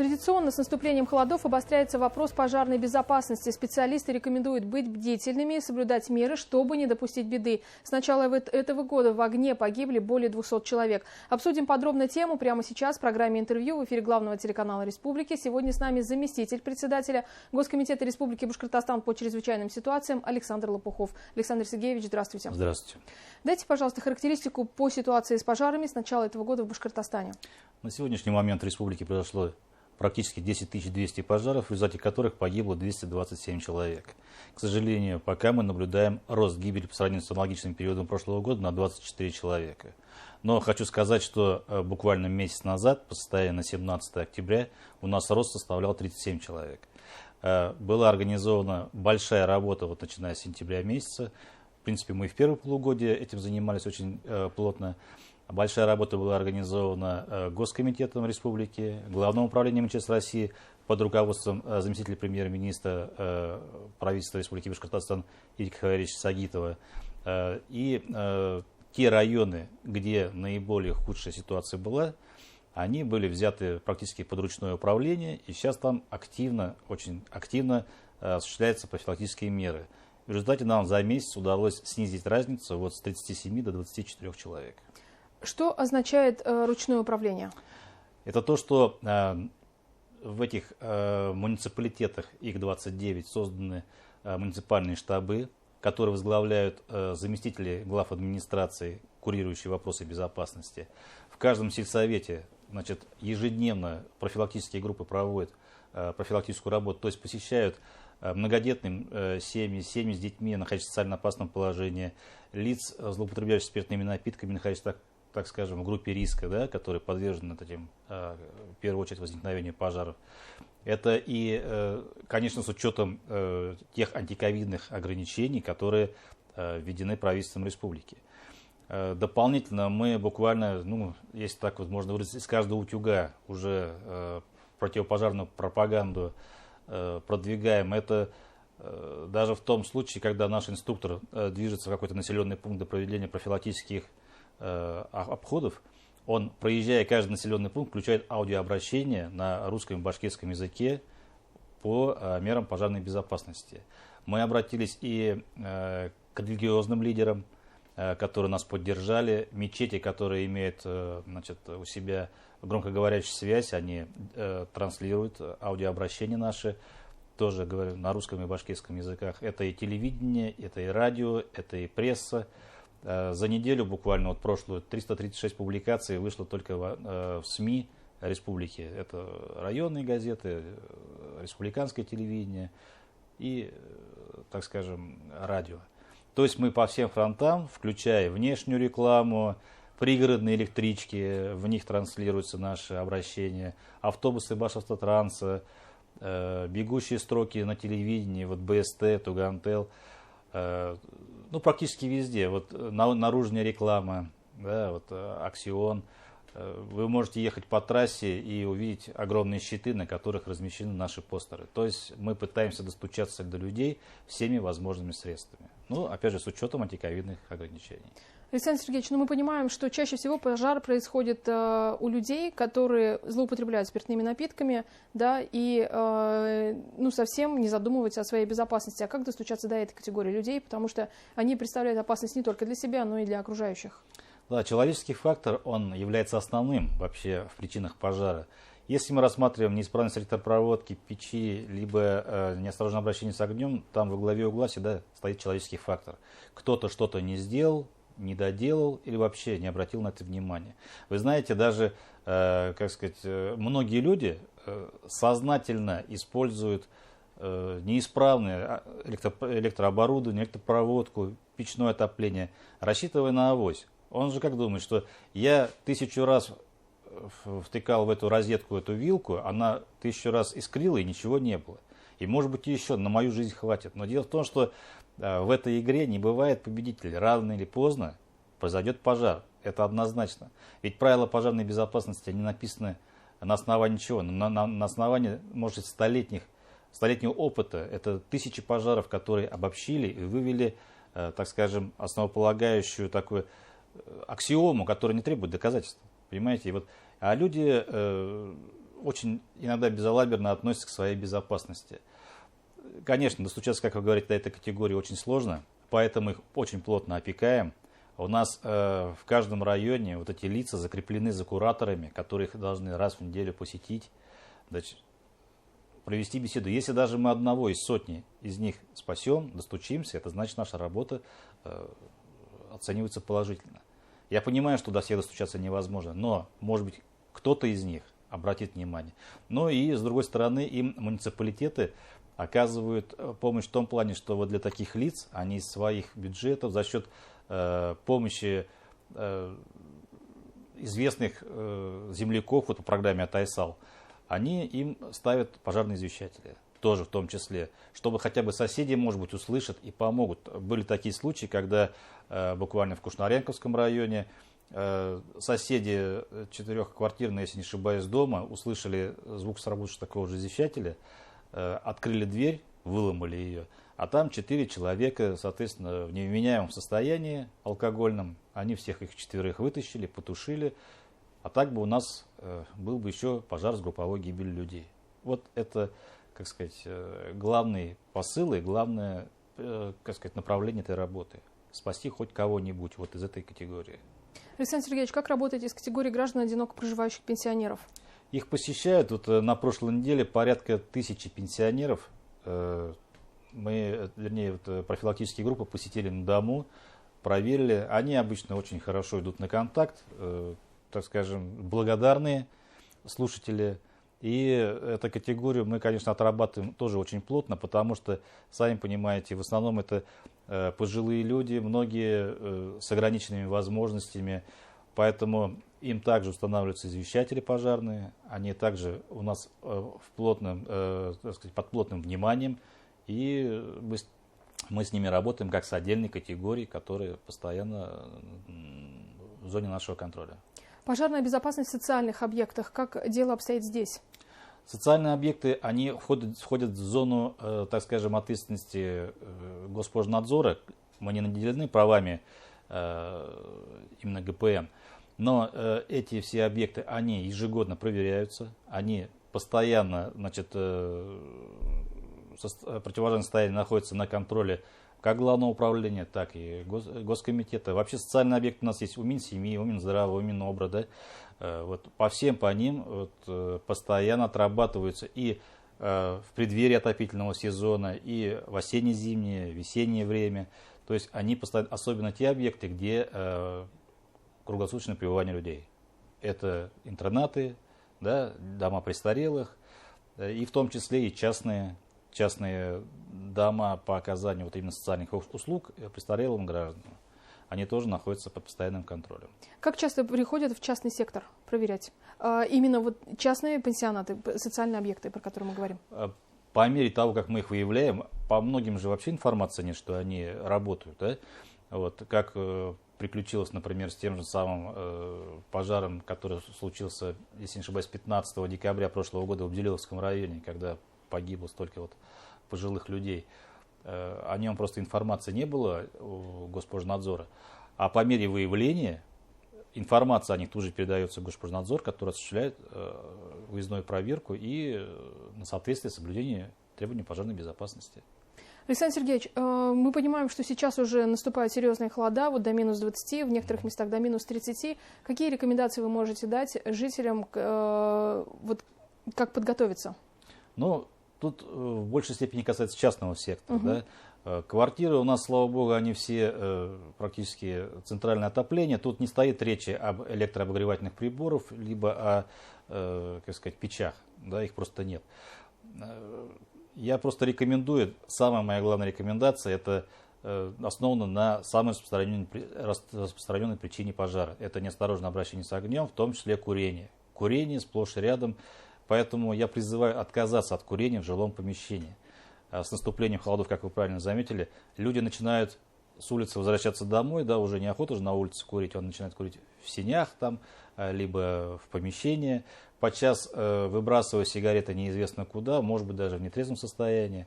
Традиционно с наступлением холодов обостряется вопрос пожарной безопасности. Специалисты рекомендуют быть бдительными и соблюдать меры, чтобы не допустить беды. С начала этого года в огне погибли более 200 человек. Обсудим подробно тему прямо сейчас в программе «Интервью» в эфире главного телеканала Республики. Сегодня с нами заместитель председателя Госкомитета Республики Башкортостан по чрезвычайным ситуациям Александр Лопухов. Александр Сергеевич, здравствуйте. Здравствуйте. Дайте, пожалуйста, характеристику по ситуации с пожарами с начала этого года в Башкортостане. На сегодняшний момент в республике произошло практически 10 200 пожаров, в результате которых погибло 227 человек. К сожалению, пока мы наблюдаем рост гибели по сравнению с аналогичным периодом прошлого года на 24 человека. Но хочу сказать, что буквально месяц назад, по состоянию на 17 октября, у нас рост составлял 37 человек. Была организована большая работа, начиная с сентября месяца. В принципе, мы и в первом полугодии этим занимались очень плотно. Большая работа была организована Госкомитетом Республики, Главным управлением МЧС России под руководством заместителя премьер-министра правительства Республики Башкортостан Ирика Хайрича Сагитова. И те районы, где наиболее худшая ситуация была, они были взяты практически под ручное управление, и сейчас там очень активно осуществляются профилактические меры. В результате нам за месяц удалось снизить разницу с 37 до 24 человек. Что означает ручное управление? Это то, что в этих муниципалитетах, их 29, созданы муниципальные штабы, которые возглавляют заместители глав администрации, курирующие вопросы безопасности. В каждом сельсовете ежедневно профилактические группы проводят профилактическую работу, то есть посещают многодетные семьи с детьми, находящихся в социально опасном положении, лиц, злоупотребляющих спиртными напитками, находящихся, так скажем, в группе риска, которые подвержены в первую очередь возникновению пожаров. Это и, конечно, с учетом тех антиковидных ограничений, которые введены правительством республики. Дополнительно мы буквально, если так можно выразиться, из каждого утюга уже противопожарную пропаганду продвигаем. Это даже в том случае, когда наш инструктор движется в какой-то населенный пункт для проведения профилактических обходов, он, проезжая каждый населенный пункт, включает аудиообращение на русском и башкирском языке по мерам пожарной безопасности. Мы обратились и к религиозным лидерам, которые нас поддержали, мечети, которые имеют у себя громкоговорящую связь, они транслируют аудиообращения наши, тоже говорю на русском и башкирском языках. Это и телевидение, это и радио, это и пресса. За неделю буквально прошлую 336 публикаций вышло только в СМИ республики. Это районные газеты, республиканское телевидение и, так скажем, радио. То есть мы по всем фронтам, включая внешнюю рекламу, пригородные электрички, в них транслируются наши обращения, автобусы Башавтотранса, бегущие строки на телевидении, БСТ, Тугантел. Практически везде. Наружная реклама, Аксион. Вы можете ехать по трассе и увидеть огромные щиты, на которых размещены наши постеры. То есть мы пытаемся достучаться до людей всеми возможными средствами. Опять же, с учетом антиковидных ограничений. Александр Сергеевич, мы понимаем, что чаще всего пожар происходит у людей, которые злоупотребляют спиртными напитками, и совсем не задумываются о своей безопасности. А как достучаться до этой категории людей, потому что они представляют опасность не только для себя, но и для окружающих? Да, человеческий фактор, он является основным вообще в причинах пожара. Если мы рассматриваем неисправность электропроводки, печи, либо неосторожное обращение с огнем, там во главе угла всегда стоит человеческий фактор. Кто-то что-то не сделал, не доделал или вообще не обратил на это внимание. Вы знаете, даже, многие люди сознательно используют неисправное электрооборудование, электропроводку, печное отопление, рассчитывая на авось. Он же как думает, что я 1000 раз втыкал в эту розетку эту вилку, она 1000 раз искрила и ничего не было. И может быть еще на мою жизнь хватит. Но дело в том, что в этой игре не бывает победителей. Рано или поздно произойдет пожар. Это однозначно. Ведь правила пожарной безопасности, они написаны на основании чего? На основании, может, столетнего опыта. Это тысячи пожаров, которые обобщили и вывели, так скажем, основополагающую такую аксиому, которая не требует доказательств. Понимаете? А люди очень иногда безалаберно относятся к своей безопасности. Конечно, достучаться, как вы говорите, до этой категории очень сложно, поэтому их очень плотно опекаем. У нас в каждом районе вот эти лица закреплены за кураторами, которые их должны раз в неделю посетить, значит, провести беседу. Если даже мы одного из сотни из них спасем, достучимся, это значит, наша работа оценивается положительно. Я понимаю, что до всех достучаться невозможно, но, может быть, кто-то из них обратит внимание. Ну и, с другой стороны, им муниципалитеты оказывают помощь в том плане, что вот для таких лиц они из своих бюджетов за счет помощи известных земляков вот по программе «Атайсал», они им ставят пожарные извещатели, тоже в том числе, чтобы хотя бы соседи, может быть, услышат и помогут. Были такие случаи, когда буквально в Кушнаренковском районе соседи четырехквартирные, если не ошибаюсь, дома услышали звук сработавшего такого же извещателя, открыли дверь, выломали ее, а там 4 человека, соответственно, в невменяемом состоянии алкогольном, они всех их 4 вытащили, потушили, а так бы у нас был бы еще пожар с групповой гибелью людей. Вот это, как сказать, главный посыл и главное, как сказать, направление этой работы. Спасти хоть кого-нибудь вот из этой категории. Александр Сергеевич, как работаете с категорией граждан, одиноко проживающих пенсионеров? Их посещают, вот на прошлой неделе порядка 1000 пенсионеров. Мы, вернее, вот, профилактические группы посетили на дому, проверили. Они обычно очень хорошо идут на контакт, так скажем, благодарные слушатели. И эту категорию мы, конечно, отрабатываем тоже очень плотно, потому что, сами понимаете, в основном это пожилые люди, многие с ограниченными возможностями, поэтому им также устанавливаются извещатели пожарные, они также у нас в плотном, так сказать, под плотным вниманием, и мы с ними работаем как с отдельной категорией, которые постоянно в зоне нашего контроля. Пожарная безопасность в социальных объектах. Как дело обстоит здесь? Социальные объекты, они входят в зону, так скажем, ответственности Госпожнадзора. Мы не наделены правами именно ГПН. Но эти все объекты, они ежегодно проверяются. Они постоянно, значит, противопожарное состояние находится на контроле как Главного управления, так и Госкомитета. Вообще социальные объекты у нас есть у Минсемьи, у Минздрава, у Минобра. Да? Вот, по ним вот, постоянно отрабатываются и в преддверии отопительного сезона, и в осенне-зимнее, весеннее время. То есть они постоянно, особенно те объекты, где круглосуточное пребывание людей. Это интернаты, да, дома престарелых, и в том числе и частные дома по оказанию вот именно социальных услуг престарелым гражданам. Они тоже находятся под постоянным контролем. Как часто приходят в частный сектор проверять? Именно вот частные пенсионаты, социальные объекты, про которые мы говорим? По мере того, как мы их выявляем, по многим же вообще информации нет, что они работают. Да? Вот, как приключилось, например, с тем же самым пожаром, который случился, если не ошибаюсь, 15 декабря прошлого года в Бделиловском районе, когда погибло столько вот пожилых людей. О нем просто информации не было у Госпожнадзора. А по мере выявления информация о них тут же передается в Госпожнадзор, который осуществляет выездную проверку и на соответствие соблюдения требований пожарной безопасности. Александр Сергеевич, мы понимаем, что сейчас уже наступают серьезные холода, вот до минус 20, в некоторых местах до минус 30. Какие рекомендации вы можете дать жителям, вот, как подготовиться? Ну, тут в большей степени касается частного сектора. Да? Квартиры у нас, слава богу, они все практически центральное отопление. Тут не стоит речи об электрообогревательных приборах, либо о, как сказать, печах. Да? Их просто нет. Я просто рекомендую, самая моя главная рекомендация, это основано на самой распространенной причине пожара. Это неосторожное обращение с огнем, в том числе курение. Курение сплошь и рядом. Поэтому я призываю отказаться от курения в жилом помещении. С наступлением холодов, как вы правильно заметили, люди начинают с улицы возвращаться домой, да, уже неохота же на улице курить, он начинает курить в сенях там, либо в помещении, подчас выбрасывая сигареты неизвестно куда, может быть даже в нетрезвом состоянии.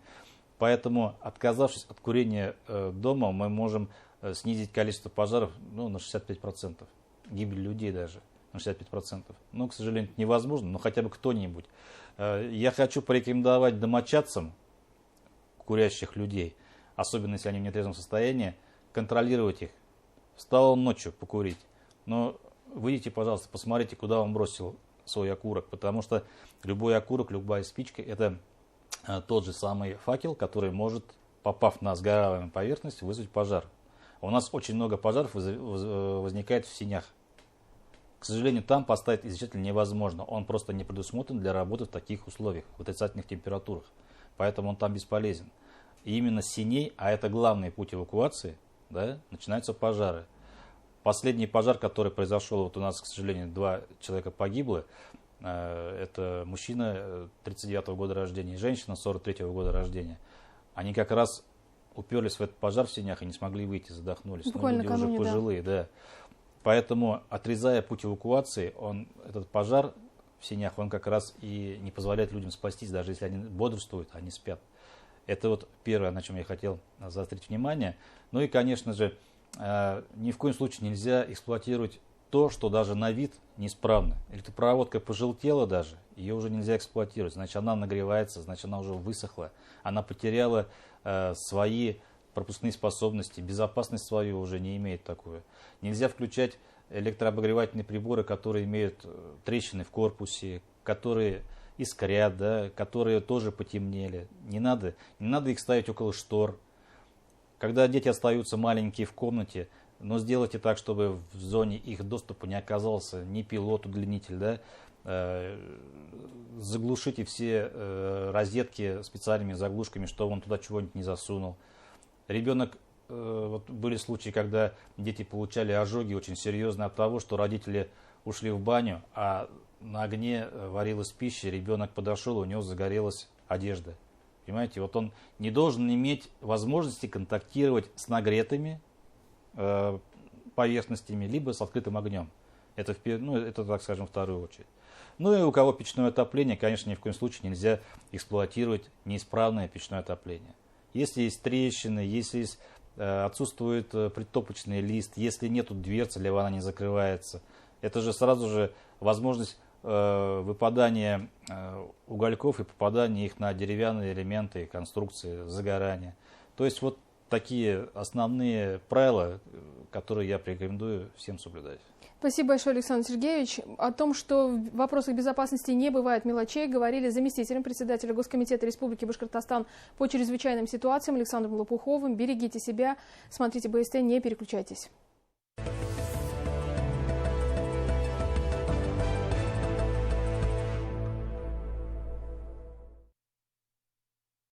Поэтому, отказавшись от курения дома, мы можем снизить количество пожаров на 65%, гибель людей даже. на 65%. Ну, к сожалению, это невозможно, но хотя бы кто-нибудь. Я хочу порекомендовать домочадцам курящих людей, особенно если они в нетрезвом состоянии, контролировать их. Встал он ночью покурить, но выйдите, пожалуйста, посмотрите, куда он бросил свой окурок, потому что любой окурок, любая спичка – это тот же самый факел, который может, попав на сгораемую поверхность, вызвать пожар. У нас очень много пожаров возникает в сенях. К сожалению, там поставить излучатель невозможно. Он просто не предусмотрен для работы в таких условиях, в отрицательных температурах. Поэтому он там бесполезен. И именно с сеней, а это главный путь эвакуации, да, начинаются пожары. Последний пожар, который произошел, вот у нас, к сожалению, 2 человека погибло. Это мужчина 39-го года рождения и женщина 43-го года рождения. Они как раз уперлись в этот пожар в сенях и не смогли выйти, задохнулись. Буквально люди уже пожилые, да. Поэтому, отрезая путь эвакуации, этот пожар в сенях, он как раз и не позволяет людям спастись, даже если они бодрствуют, они спят. Это вот первое, на чем я хотел заострить внимание. Ну и, конечно же, ни в коем случае нельзя эксплуатировать то, что даже на вид неисправно. Электропроводка пожелтела даже, ее уже нельзя эксплуатировать. Значит, она нагревается, значит, она уже высохла. Она потеряла свои пропускные способности, безопасность свою уже не имеет такую. Нельзя включать электрообогревательные приборы, которые имеют трещины в корпусе, которые искрят, да, которые тоже потемнели. Не надо их ставить около штор. Когда дети остаются маленькие в комнате, но сделайте так, чтобы в зоне их доступа не оказался ни пилот, удлинитель, да, заглушите все розетки специальными заглушками, чтобы он туда чего-нибудь не засунул. Ребенок, вот были случаи, когда дети получали ожоги очень серьезные от того, что родители ушли в баню, а на огне варилась пища, ребенок подошел, у него загорелась одежда. Понимаете, вот он не должен иметь возможности контактировать с нагретыми поверхностями, либо с открытым огнем. Это, так скажем, в вторую очередь. Ну и у кого печное отопление, конечно, ни в коем случае нельзя эксплуатировать неисправное печное отопление. Если есть трещины, если отсутствует притопочный лист, если нету дверцы, либо она не закрывается, это же сразу же возможность выпадания угольков и попадания их на деревянные элементы, конструкции, загорания. То есть вот такие основные правила, которые я порекомендую всем соблюдать. Спасибо большое, Александр Сергеевич. О том, что в вопросах безопасности не бывает мелочей, говорили заместителем председателя Госкомитета Республики Башкортостан по чрезвычайным ситуациям Александром Лопуховым. Берегите себя, смотрите БСТ, не переключайтесь.